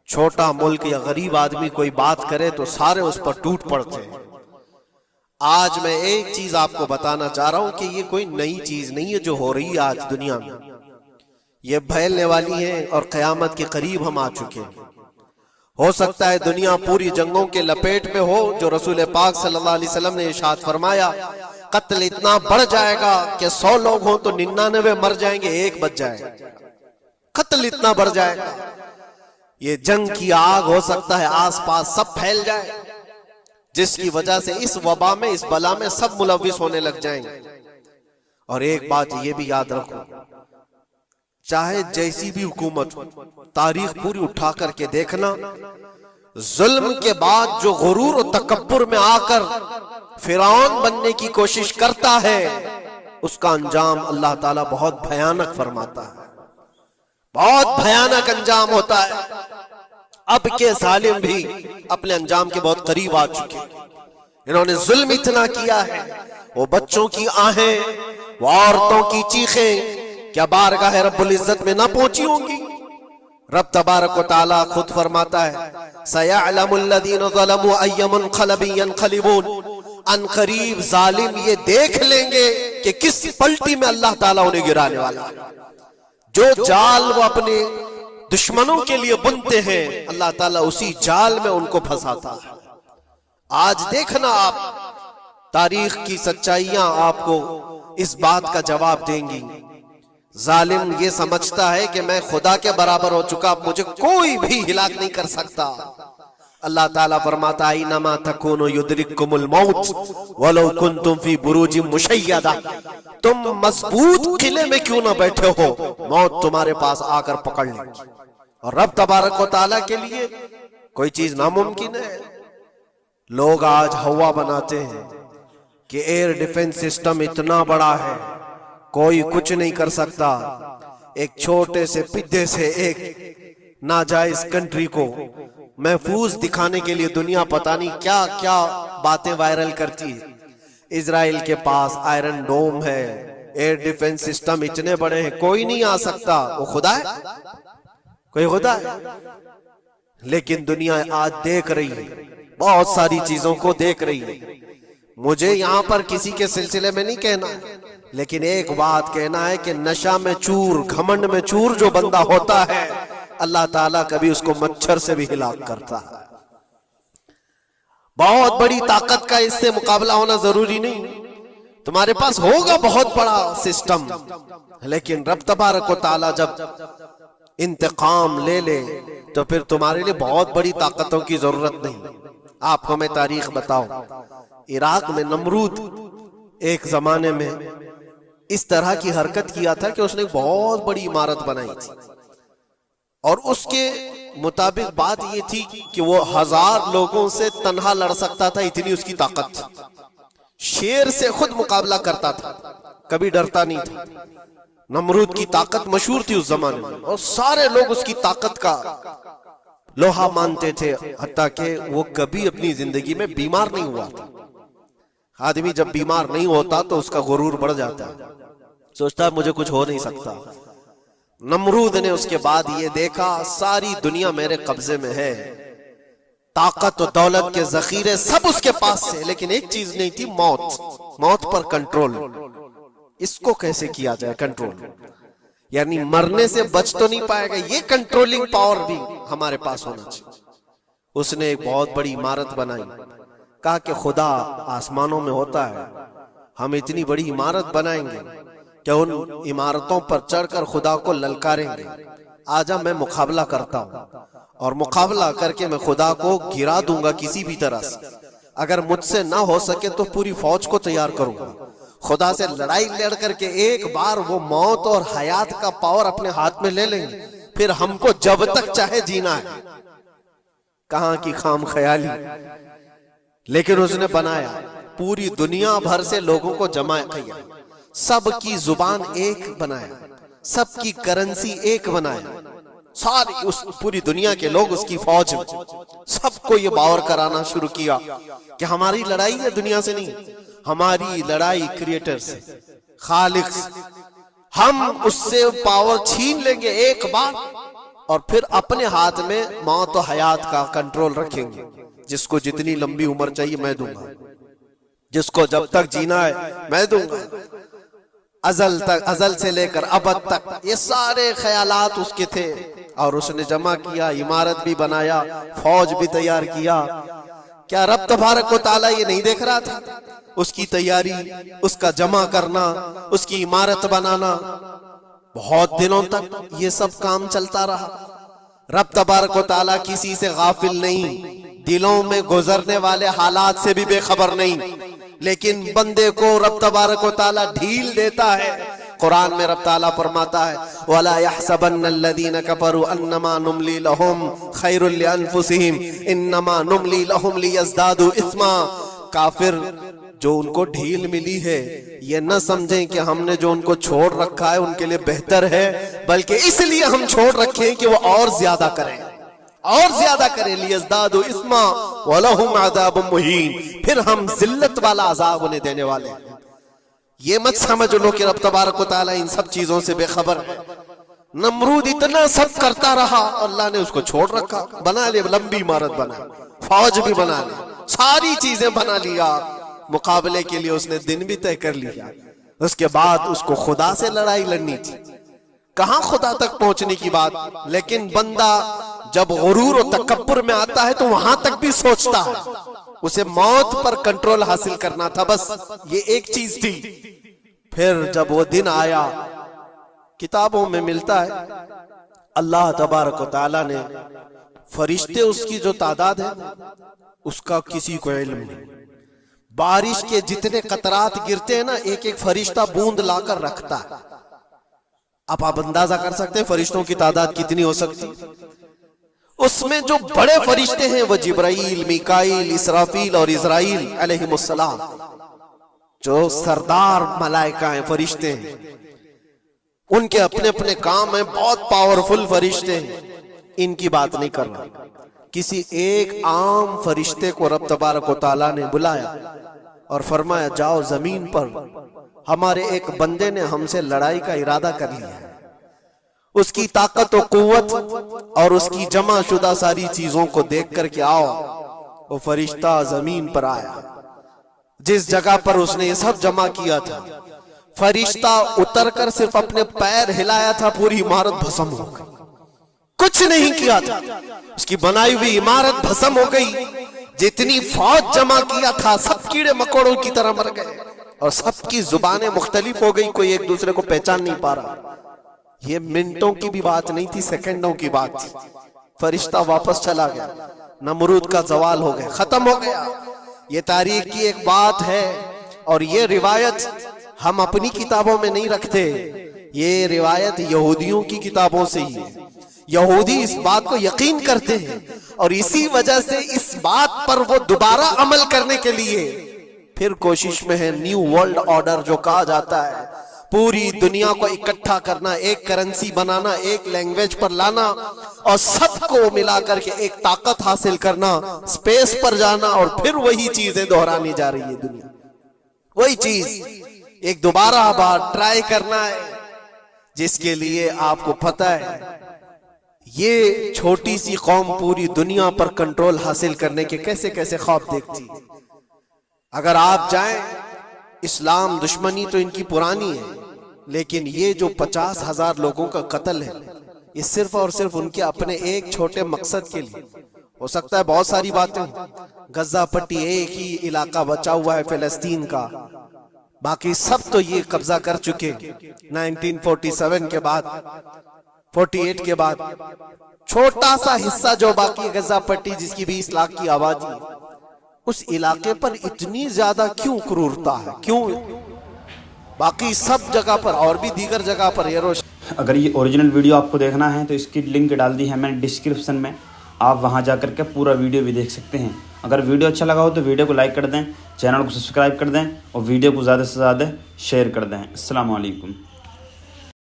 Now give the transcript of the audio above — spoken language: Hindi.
छोटा मुल्क या गरीब आदमी कोई बात करे तो सारे उस पर टूट पड़ते हैं। आज मैं एक चीज आपको बताना चाह रहा हूं कि ये कोई नई चीज नहीं है जो हो रही है आज दुनिया में, ये फैलने वाली है और कयामत के करीब हम आ चुके हैं। हो सकता है दुनिया पूरी जंगों के लपेट में हो, जो रसूल पाक सल्लल्लाहु अलैहि वसल्लम ने इरशाद फरमाया, कत्ल इतना बढ़ जाएगा कि 100 लोग हों तो 99 मर जाएंगे, एक बच जाएगा। कत्ल इतना बढ़ जाएगा, ये जंग की आग हो सकता है आसपास सब फैल जाए, जिसकी वजह से इस वबा में, इस बला में सब मुलविस होने लग जाएंगे। और एक बात ये भी याद रखो, चाहे जैसी भी हुकूमत हो, तारीख पूरी उठा करके देखना, जुल्म के बाद जो गुरूर और तकब्बुर में आकर फिरौन बनने की कोशिश करता है, उसका अंजाम अल्लाह ताला बहुत भयानक फरमाता है, बहुत भयानक अंजाम होता है। अब के जालिम भी अपने अंजाम के बहुत करीब आ चुके हैं। इन्होंने जुल्म इतना किया है, वो बच्चों की आहें, वो औरतों की चीखें क्या बारगाह रब्बुल इज्जत में ना पहुंची होंगी? रब तबारक व तआला खुद फरमाता है, सयअलमुल लज़ीना ज़लमू अय्य मुनक़लिबिन यनक़लिबून, अनक़रीब जालिम ये देख लेंगे कि किस पलटी में अल्लाह ताला उन्हें गिराने वाला है। जो जाल वो अपने दुश्मनों के लिए बुनते हैं, अल्लाह ताला उसी जाल में उनको फंसाता है। आज देखना आप, तारीख की सच्चाइयां आपको इस बात का जवाब देंगी। जालिम ये समझता है कि मैं खुदा के बराबर हो चुका, मुझे कोई भी हिलाक नहीं कर सकता। अल्लाह ताला फरमाता है, इन्नमा तकूनु युद्रिकुमुल मौत वलौ कुंतुम फी बुरूजिन मुशय्यदा, तुम मजबूत किले में क्यों ना बैठे हो, मौत तुम्हारे पास आकर पकड़ लेगी। और रब तबारक व तआला के लिए कोई चीज नामुमकिन है। लोग आज हवा बनाते हैं कि एयर डिफेंस सिस्टम इतना बड़ा है, कोई कुछ नहीं कर सकता। एक छोटे से पिद्दे से एक नाजायज कंट्री को महफूज दिखाने के लिए दुनिया पता नहीं क्या क्या बातें वायरल करती है। इजराइल के पास आयरन डोम है, एयर डिफेंस सिस्टम इतने बड़े हैं, कोई नहीं आ सकता। वो खुदा है? कोई खुदा है? लेकिन दुनिया आज देख रही है, बहुत सारी चीजों को देख रही है। मुझे यहां पर किसी के सिलसिले में नहीं कहना, लेकिन एक बात कहना है कि नशा में चूर, घमंड में चूर जो बंदा होता है, अल्लाह ताला कभी उसको मच्छर से भी हिलाक करता है। बहुत बड़ी ताकत का इससे मुकाबला होना जरूरी नहीं, तुम्हारे पास होगा बहुत बड़ा सिस्टम, लेकिन रब तबारक व तआला जब इंतकाम ले ले तो फिर तुम्हारे लिए बहुत बड़ी ताकतों की जरूरत नहीं। आपको मैं तारीख बताऊं, इराक में नमरूद एक जमाने में इस तरह की हरकत किया था कि उसने बहुत बड़ी इमारत बनाई थी, और उसके मुताबिक बात ये थी कि वो 1000 लोगों से तन्हा लड़ सकता था, इतनी उसकी ताकत थी। शेर से खुद मुकाबला करता था, कभी डरता नहीं था। नमरूद की ताकत मशहूर थी उस जमाने में, और सारे लोग उसकी ताकत का लोहा मानते थे, हत्ता कि वो कभी अपनी जिंदगी में बीमार नहीं हुआ था। आदमी जब बीमार नहीं होता तो उसका गुरूर बढ़ जाता है, सोचता है मुझे कुछ हो नहीं सकता। नमरूद ने उसके बाद ये देखा, सारी दुनिया मेरे कब्जे में है, ताकत और दौलत के जखीरे सब उसके पास थे, लेकिन एक चीज नहीं थी, मौत। मौत पर कंट्रोल। इसको कैसे किया जाए कंट्रोल? यानी मरने से बच तो नहीं पाएगा, ये कंट्रोलिंग पावर भी हमारे पास होना चाहिए। उसने एक बहुत बड़ी इमारत बनाई, कहा कि खुदा आसमानों में होता है, हम इतनी बड़ी इमारत बनाएंगे कि उन इमारतों पर चढ़कर खुदा को ललकारेंगे, आजा मैं मुकाबला करता हूं, और मुकाबला करके मैं खुदा को गिरा दूंगा किसी भी तरह से। अगर मुझसे ना हो सके तो पूरी फौज को तैयार करूंगा, खुदा से लड़ाई लड़ करके एक बार वो मौत और हयात का पावर अपने हाथ में ले लेंगे, फिर हमको जब तक चाहे जीना है। कहां की खाम ख्याली। लेकिन उसने बनाया, पूरी दुनिया भर से लोगों को जमा किया, सबकी जुबान एक बनाया, सबकी करेंसी एक बनाया, सारी उस पूरी दुनिया के लोग उसकी फौज में, सबको ये बावर कराना शुरू किया कि हमारी लड़ाई है दुनिया से नहीं, हमारी लड़ाई क्रिएटर से, खालिक से। हम उससे पावर छीन लेंगे एक बार और फिर अपने हाथ में मौत और हयात का कंट्रोल रखेंगे। जिसको जितनी लंबी उम्र चाहिए मैं दूंगा, जिसको जब तक जीना है मैं दूंगा, अजल से लेकर अबद तक। ये सारे ख्यालात उसके थे और उसने जमा किया, इमारत भी बनाया, फौज भी तैयार किया। क्या रब तबारक व तआला ये नहीं देख रहा था? उसकी तैयारी, उसका जमा करना, उसकी इमारत बनाना, बहुत दिनों तक ये सब काम चलता रहा। रब तबारक व तआला किसी से गाफिल नहीं, दिलों में गुजरने वाले हालात से भी बेखबर नहीं, लेकिन बंदे को रब तबारक व तआला ढील देता है। कुरान में रब ताला फरमाता है, वला यहसबन्नल्लज़ीना कफरू अन्नमा नुमली लहुम खैरुल लिअन्फुसिहिम इन्नमा नुमली लहुम लियज़दादू इस्मा। काफिर जो उनको ढील मिली है ये न समझें कि हमने जो उनको छोड़ रखा है उनके लिए बेहतर है, बल्कि इसलिए हम छोड़ रखे हैं कि वो और ज्यादा करें, और ज्यादा करें। लियज़दादू इस्मा वलहुम अज़ाबुम मुहीन, फिर हम जिल्लत वाला अजाब उन्हें देने वाले हैं। ये मत समझ लो कि रब तबारक व तआला इन सब चीजों से बेखबर है। नमरूद इतना सब करता रहा, अल्लाह ने उसको छोड़ रखा। बना ले लंबी इमारत, बना फौज भी बना ले, सारी चीजें बना लिया। मुकाबले के लिए उसने दिन भी तय कर लिया। उसके बाद उसको खुदा से लड़ाई लड़नी थी। कहां खुदा तक पहुंचने की बात, लेकिन बंदा जब गुरूर और तकब्बुर में आता है तो वहां तक भी सोचता है। उसे मौत पर कंट्रोल हासिल करना था, बस ये एक चीज थी। फिर जब वो दिन आया, किताबों में मिलता है अल्लाह तबारक व तआला ने फरिश्ते, उसकी जो तादाद है उसका किसी को इल्म नहीं। बारिश के जितने कतरात गिरते हैं ना, एक एक फरिश्ता बूंद लाकर रखता है। अब आप अंदाजा कर सकते हैं फरिश्तों की तादाद कितनी हो सकती। उसमें जो बड़े फरिश्ते हैं वो जिब्राइल, मीकाईल, इसराफील और इज़राइल अलैहिमुस्सलाम, जो सरदार मलाइका हैं, फरिश्ते हैं। उनके अपने अपने काम हैं, बहुत पावरफुल फरिश्ते हैं। इनकी बात नहीं कर रहा, किसी एक आम फरिश्ते को रब तबारक व तआला ने बुलाया और फरमाया, जाओ जमीन पर हमारे एक बंदे ने हमसे लड़ाई का इरादा कर लिया है। उसकी ताकत और कुव्वत और उसकी जमा शुदा सारी चीजों को देख करके आओ। वो फरिश्ता जमीन पर आया, जिस जगह पर उसने ये सब जमा किया था। फरिश्ता उतरकर सिर्फ अपने पैर हिलाया था, पूरी इमारत भस्म हो गई। कुछ नहीं किया था, उसकी बनाई हुई इमारत भस्म हो गई। जितनी फौज जमा किया था सब कीड़े मकोड़ों की तरह मर गए और सबकी जुबानें मुख्तलिफ हो गई, कोई एक दूसरे को पहचान नहीं पा रहा। ये मिनटों की भी बात नहीं थी, सेकंडों की बात थी। फरिश्ता वापस चला गया, नमरूद का जवाल हो गया, खत्म हो गया। ये तारीख की एक बात है और ये रिवायत हम अपनी किताबों में नहीं रखते, ये रिवायत यहूदियों की किताबों से ही है। यहूदी इस बात को यकीन करते हैं और इसी वजह से इस बात पर वो दोबारा अमल करने के लिए फिर कोशिश में है। न्यू वर्ल्ड ऑर्डर जो कहा जाता है, पूरी दुनिया को इकट्ठा करना, एक करेंसी बनाना, एक लैंग्वेज पर लाना और सबको मिलाकर के एक ताकत हासिल करना, स्पेस पर जाना और फिर वही चीजें दोहरानी जा रही है दुनिया। वही चीज एक दोबारा बार ट्राई करना है, जिसके लिए आपको पता है ये छोटी सी कौम पूरी दुनिया पर कंट्रोल हासिल करने के कैसे कैसे ख्वाब देखती है। अगर आप जाएं, इस्लाम दुश्मनी तो इनकी पुरानी है, लेकिन ये जो 50,000 लोगों का कत्ल है, ये सिर्फ और सिर्फ उनके अपने एक छोटे मकसद के लिए। हो सकता है बहुत सारी बातें, गजा पट्टी एक ही इलाका बचा हुआ है फिलिस्तीन का, बाकी सब तो ये कब्जा कर चुके 1947 के बाद, 48 के बाद। छोटा सा हिस्सा जो बाकी गजा पट्टी, जिसकी 20 लाख की आबादी, उस इलाके पर इतनी ज्यादा क्यों क्रूरता है, क्यों? बाकी सब जगह पर और भी दीगर जगह पर ये अगर ये ओरिजिनल वीडियो आपको देखना है तो इसकी लिंक डाल दी है मैंने डिस्क्रिप्शन में, आप वहां जाकर के पूरा वीडियो भी देख सकते हैं। अगर वीडियो अच्छा लगा हो तो वीडियो को लाइक कर दें, चैनल को सब्सक्राइब कर दें और वीडियो को ज़्यादा से ज़्यादा शेयर कर दें। अस्सलाम वालेकुम।